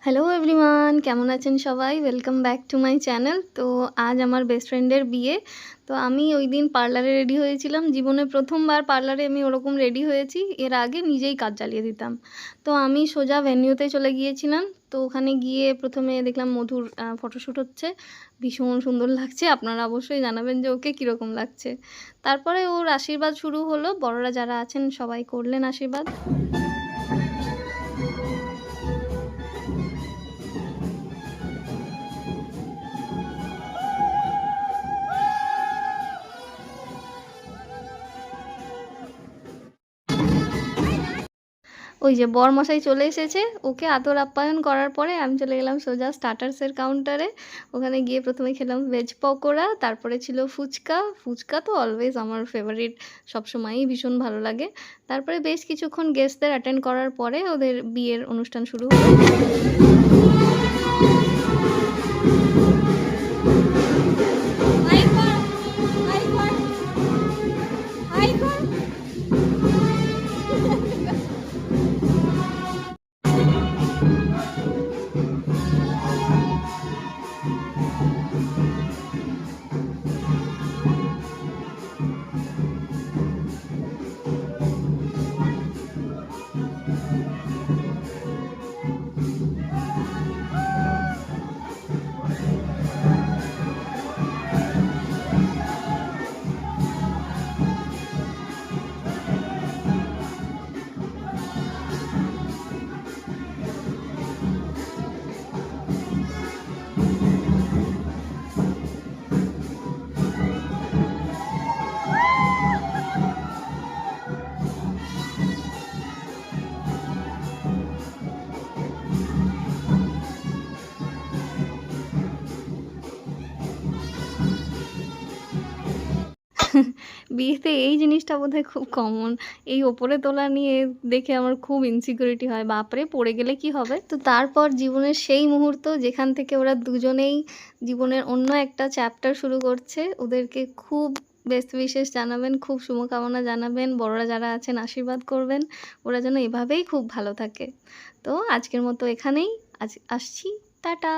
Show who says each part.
Speaker 1: Hello everyone, কেমন আছেন সবাই? Welcome back to my channel. তো আজ আমার বেস্ট ফ্রেন্ডের বিয়ে। তো আমি ওইদিন পার্লারে রেডি হয়েছিলাম। জীবনে ১ম বার পার্লারে আমি ওরকম রেডি হয়েছি। এর আগে নিজেই কাজ চালিয়ে দিতাম। তো আমি সোজা ভেন্যুতে চলে গিয়েছিলাম। তো ওখানে গিয়ে ১ম এ দেখলাম মধুর ফটোশ্যুট হচ্ছে। ভীষণ সুন্দর লাগছে। আপনারা অবশ্যই জানাবেন যে ওকে কীরকম লাগছে। তারপরে ওর আশীর্বাদ শুরু হলো। বড়রা যারা আছেন সবাই করলেন আশীর্বাদ। ওই যে বরমশাই চলে এসেছে। ওকে আদর আপ্যায়ন করার পরে আমি চলে গেলাম সোজা স্টার্টার্সের কাউন্টারে। ওখানে গিয়ে ১ম এ খেলাম ভেজ পকোড়া, তারপরে ছিল ফুচকা। ফুচকা তো অলওয়েজ আমার ফেভারিট, সবসময়ই ভীষণ ভালো লাগে। তারপরে বেশ কিছুক্ষণ গেস্টদের অ্যাটেন্ড করার পরে ওদের বিয়ের অনুষ্ঠান শুরু হলো। বিয়েতে এই জিনিসটা বোধহয় খুব কমন। এই ওপরে তোলা নিয়ে দেখে আমার খুব ইনসিকিউরিটি হয়। বাপরে! পড়ে গেলে কি হবে? তো তারপর জীবনের সেই মুহূর্ত যেখান থেকে ওরা দুজনেই জীবনের অন্য একটা চ্যাপ্টার শুরু করছে। ওদেরকে খুব বেস্ট উইশেস জানাবেন, খুব শুভকামনা জানাবেন। বড়রা যারা আছেন আশীর্বাদ করবেন। ওরা যেন এভাবেই খুব ভালো থাকে। তো আজকের মতো এখানেই আসছি। টাটা।